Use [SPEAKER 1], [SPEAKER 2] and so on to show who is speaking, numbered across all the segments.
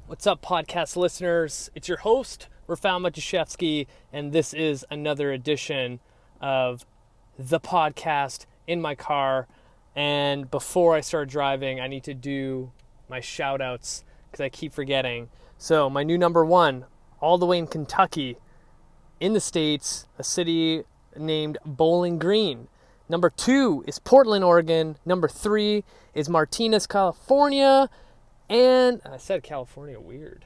[SPEAKER 1] What's up, podcast listeners? It's your host, Rafał Matuszewski, and this is another edition of the podcast in my car. And before I start driving, I need to do my shout outs because I keep forgetting. So my new number one, all the way in Kentucky, in the States, a city named Bowling Green. Number 2 is Portland, Oregon. Number 3 is Martinez, California. And I said California weird.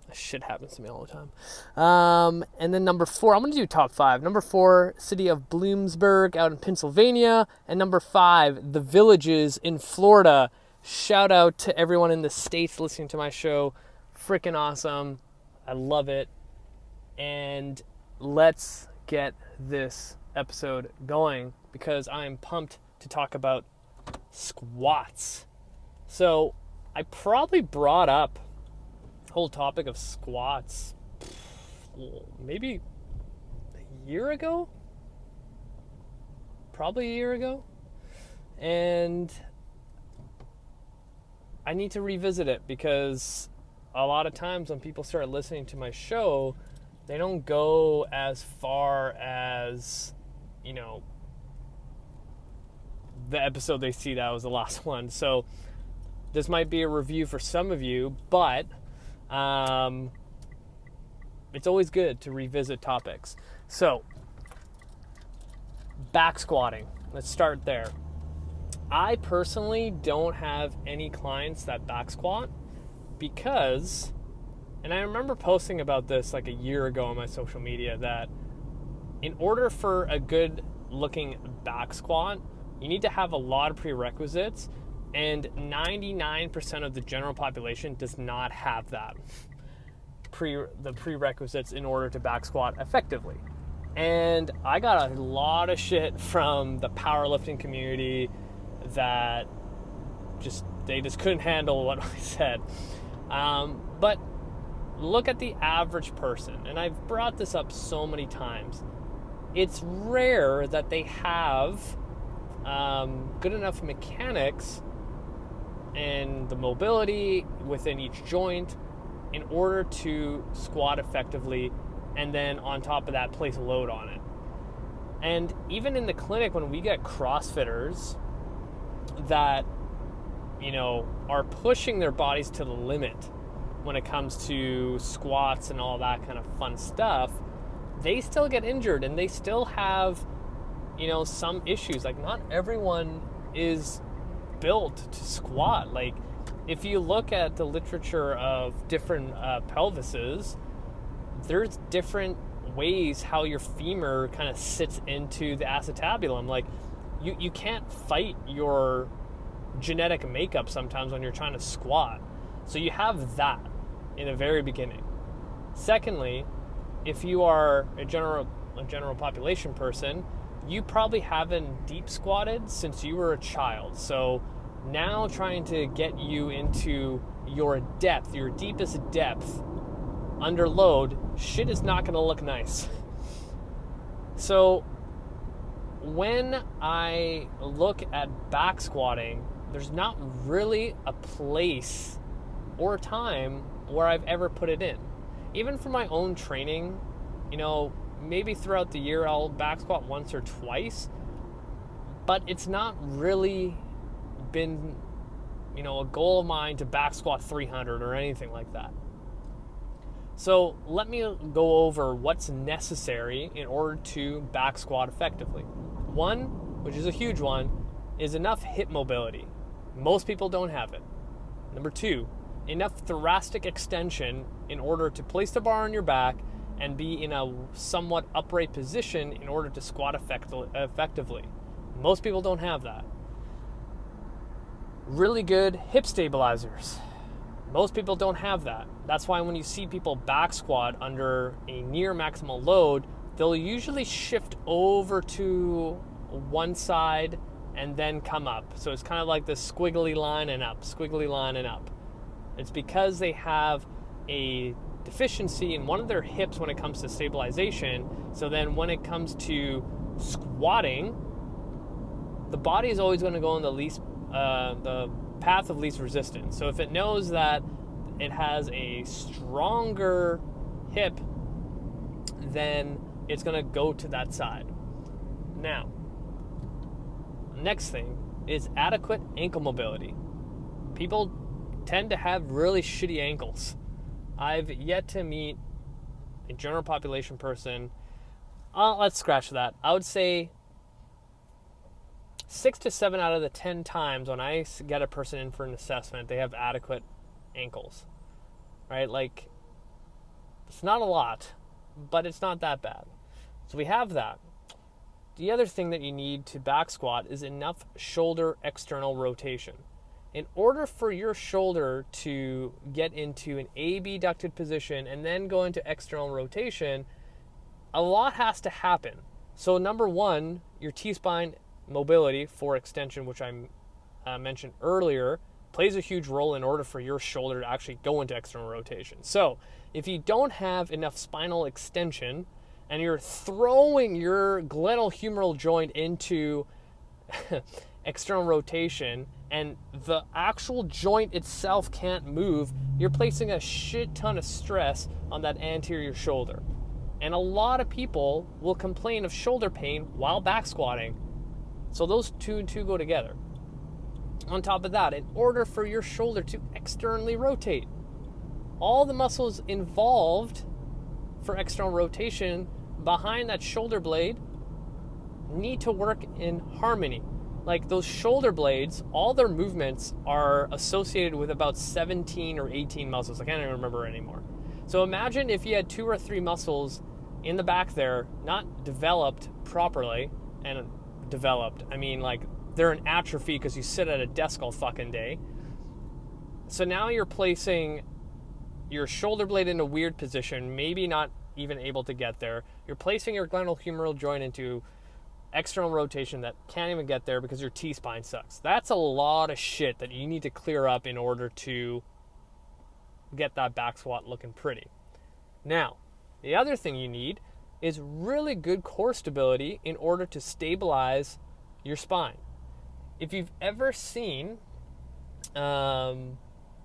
[SPEAKER 1] That shit happens to me all the time. And then number 4, I'm going to do top 5. Number 4, city of Bloomsburg out in Pennsylvania. And number 5, the Villages in Florida. Shout out to everyone in the States listening to my show. Freaking awesome. I love it. And let's get this episode going because I am pumped to talk about squats. So I probably brought up the whole topic of squats maybe a year ago, and I need to revisit it because a lot of times when people start listening to my show, they don't go as far as, the episode they see that was the last one. So this might be a review for some of you, but it's always good to revisit topics. So, back squatting. Let's start there. I personally don't have any clients that back squat because, and I remember posting about this like a year ago on my social media, that in order for a good looking back squat, you need to have a lot of prerequisites, and 99% of the general population does not have that. The prerequisites in order to back squat effectively. And I got a lot of shit from the powerlifting community that they just couldn't handle what I said. But look at the average person, and I've brought this up so many times. It's rare that they have good enough mechanics and the mobility within each joint in order to squat effectively, and then on top of that place a load on it. And even in the clinic, when we get CrossFitters that are pushing their bodies to the limit when it comes to squats and all that kind of fun stuff, they still get injured and they still have some issues. Like, not everyone is built to squat. Like, if you look at the literature of different pelvises, there's different ways how your femur kind of sits into the acetabulum. Like, you can't fight your genetic makeup sometimes when you're trying to squat. So you have that in the very beginning. Secondly, if you are a general population person, you probably haven't deep squatted since you were a child. So now trying to get you into your depth, your deepest depth, under load, shit is not going to look nice. So when I look at back squatting, there's not really a place or a time where I've ever put it in. Even for my own training, maybe throughout the year I'll back squat once or twice, but it's not really been, a goal of mine to back squat 300 or anything like that. So let me go over what's necessary in order to back squat effectively. One, which is a huge one, is enough hip mobility. Most people don't have it. Number 2, enough thoracic extension in order to place the bar on your back and be in a somewhat upright position in order to squat effectively. Most people don't have that. Really good hip stabilizers. Most people don't have that. That's why when you see people back squat under a near maximal load, they'll usually shift over to one side and then come up. So it's kind of like this squiggly line and up, squiggly line and up. It's because they have a deficiency in one of their hips when it comes to stabilization. So then when it comes to squatting, the body is always going to go in the path of least resistance. So if it knows that it has a stronger hip, then it's going to go to that side. Now, next thing is adequate ankle mobility. People tend to have really shitty ankles. I've yet to meet a general population person. Let's scratch that. I would say 6 to 7 out of the 10 times when I get a person in for an assessment, they have adequate ankles, right? Like, it's not a lot, but it's not that bad. So we have that. The other thing that you need to back squat is enough shoulder external rotation. In order for your shoulder to get into an abducted position and then go into external rotation, a lot has to happen. So number one, your T-spine mobility for extension, which I mentioned earlier, plays a huge role in order for your shoulder to actually go into external rotation. So if you don't have enough spinal extension and you're throwing your glenohumeral joint into external rotation and the actual joint itself can't move, you're placing a shit ton of stress on that anterior shoulder. And a lot of people will complain of shoulder pain while back squatting. So those two and two go together. On top of that, in order for your shoulder to externally rotate, all the muscles involved for external rotation behind that shoulder blade need to work in harmony. Like those shoulder blades, all their movements are associated with about 17 or 18 muscles. I can't even remember anymore. So imagine if you had 2 or 3 muscles in the back there, not developed properly, and developed, I mean like they're in atrophy because you sit at a desk all fucking day. So now you're placing your shoulder blade in a weird position, maybe not even able to get there. You're placing your glenohumeral joint into external rotation that can't even get there because your T-spine sucks. That's a lot of shit that you need to clear up in order to get that back squat looking pretty. Now, the other thing you need is really good core stability in order to stabilize your spine. If you've ever seen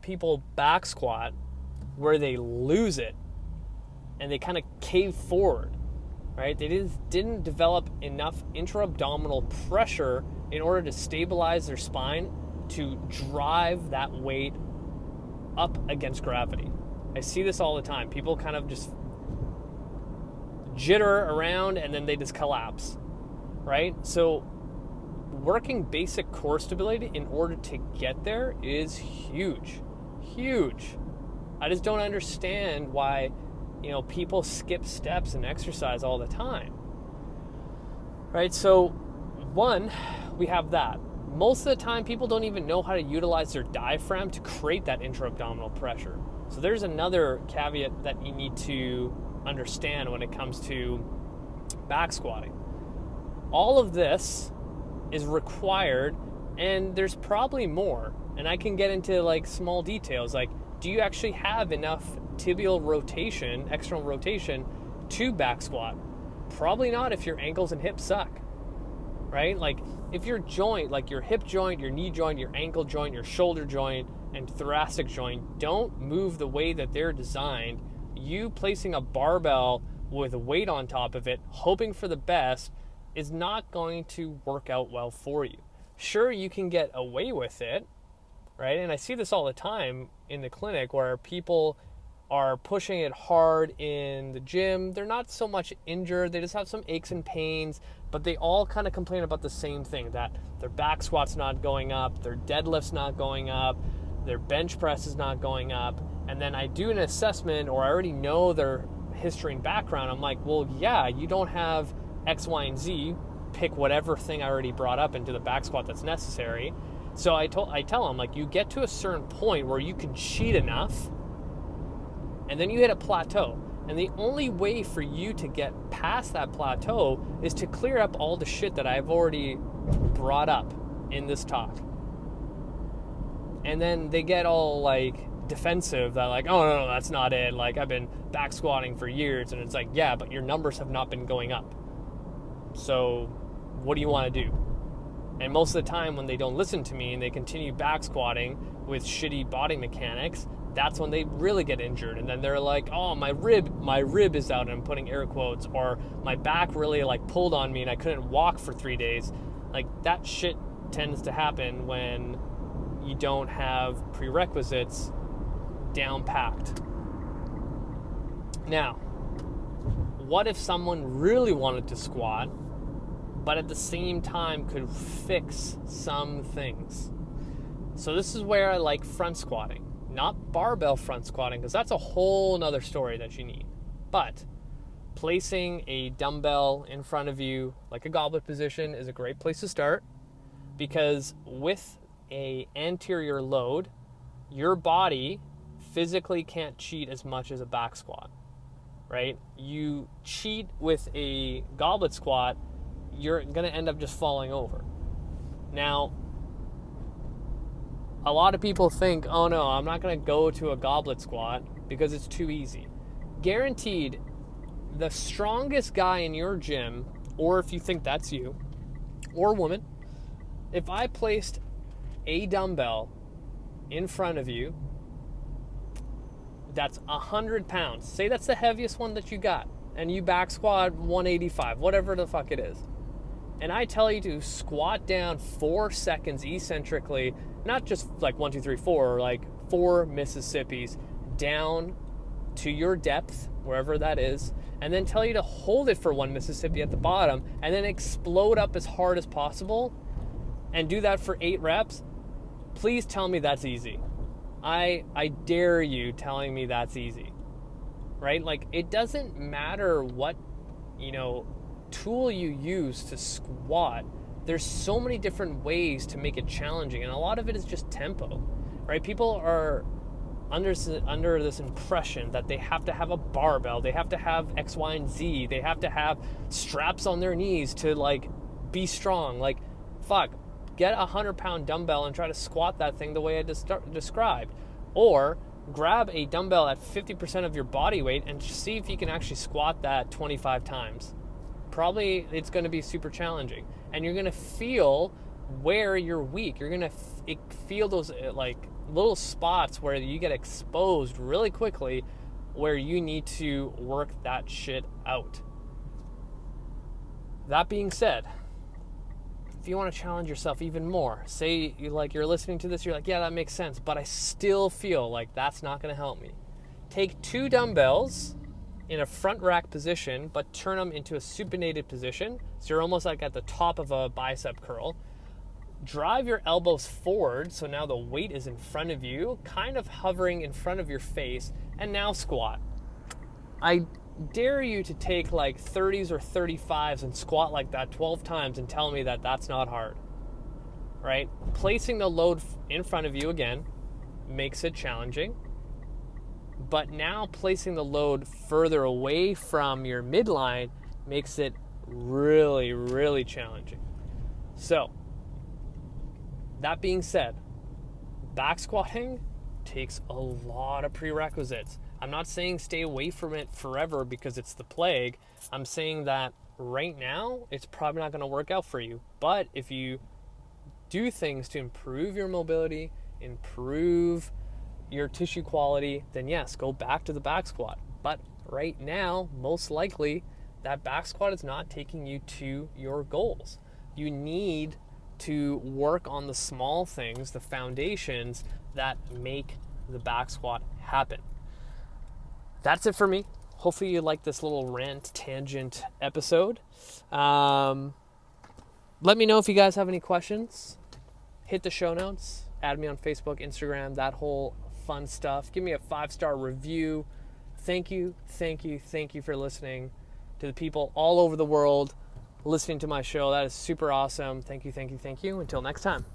[SPEAKER 1] people back squat where they lose it and they kind of cave forward, right? They didn't develop enough intra-abdominal pressure in order to stabilize their spine to drive that weight up against gravity. I see this all the time. People kind of just jitter around and then they just collapse, right? So working basic core stability in order to get there is huge. I just don't understand why, people skip steps in exercise all the time, right? So one, we have that. Most of the time, people don't even know how to utilize their diaphragm to create that intra-abdominal pressure. So there's another caveat that you need to understand when it comes to back squatting. All of this is required, and there's probably more. And I can get into like small details, like do you actually have enough tibial rotation, external rotation, to back squat? Probably not if your ankles and hips suck, right? Like if your joint, like your hip joint, your knee joint, your ankle joint, your shoulder joint, and thoracic joint don't move the way that they're designed, you placing a barbell with a weight on top of it, hoping for the best, is not going to work out well for you. Sure, you can get away with it, right? And I see this all the time in the clinic where people are pushing it hard in the gym. They're not so much injured. They just have some aches and pains, but they all kind of complain about the same thing, that their back squat's not going up, their deadlift's not going up, their bench press is not going up. And then I do an assessment, or I already know their history and background. I'm like, well, yeah, you don't have X, Y, and Z. Pick whatever thing I already brought up into the back squat that's necessary. So I tell them, like, you get to a certain point where you can cheat enough, and then you hit a plateau. And the only way for you to get past that plateau is to clear up all the shit that I've already brought up in this talk. And then they get all, like, defensive that, like, oh, no, that's not it. Like, I've been back squatting for years. And it's like, yeah, but your numbers have not been going up. So what do you want to do? And most of the time when they don't listen to me and they continue back squatting with shitty body mechanics, that's when they really get injured. And then they're like, oh, my rib is out, and I'm putting air quotes, or my back really like pulled on me and I couldn't walk for 3 days. Like, that shit tends to happen when you don't have prerequisites down packed. Now, what if someone really wanted to squat, but at the same time could fix some things? So this is where I like front squatting. Not barbell front squatting, because that's a whole nother story that you need. But placing a dumbbell in front of you, like a goblet position, is a great place to start, because with an anterior load, your body physically can't cheat as much as a back squat, right? You cheat with a goblet squat, you're going to end up just falling over. Now, a lot of people think, oh no, I'm not going to go to a goblet squat because it's too easy. Guaranteed, the strongest guy in your gym, or if you think that's you, or woman, if I placed a dumbbell in front of you that's 100 pounds, say that's the heaviest one that you got, and you back squat 185, whatever the fuck it is, and I tell you to squat down 4 seconds eccentrically, not just like 1, 2, 3, 4, or like 4 Mississippis down to your depth, wherever that is, and then tell you to hold it for 1 Mississippi at the bottom, and then explode up as hard as possible, and do that for 8 reps, please tell me that's easy. I dare you telling me that's easy, right? Like, it doesn't matter what, tool you use to squat. There's so many different ways to make it challenging, and a lot of it is just tempo, right? People are under this impression that they have to have a barbell, they have to have X, Y, and Z, they have to have straps on their knees to like be strong. Like, fuck, get a 100-pound dumbbell and try to squat that thing the way I described, or grab a dumbbell at 50% of your body weight and see if you can actually squat that 25 times. Probably it's going to be super challenging, and you're going to feel where you're weak. You're going to feel those like little spots where you get exposed really quickly, where you need to work that shit out. That being said, if you want to challenge yourself even more, say you're listening to this, you're like, yeah, that makes sense, but I still feel like that's not going to help me. Take 2 dumbbells in a front rack position, but turn them into a supinated position, so you're almost like at the top of a bicep curl. Drive your elbows forward, so now the weight is in front of you, kind of hovering in front of your face, and now squat. I dare you to take like 30s or 35s and squat like that 12 times and tell me that that's not hard, right? Placing the load in front of you again makes it challenging, but now placing the load further away from your midline makes it really, really challenging. So, that being said, back squatting takes a lot of prerequisites. I'm not saying stay away from it forever because it's the plague. I'm saying that right now, it's probably not going to work out for you. But if you do things to improve your mobility, improve your tissue quality, then yes, go back to the back squat. But right now, most likely, that back squat is not taking you to your goals. You need to work on the small things, the foundations that make the back squat happen. That's it for me. Hopefully you like this little rant tangent episode. Let me know if you guys have any questions. Hit the show notes. Add me on Facebook, Instagram, that whole fun stuff. Give me a 5-star review. Thank you for listening. To the people all over the world listening to my show, that is super awesome. Thank you. Until next time.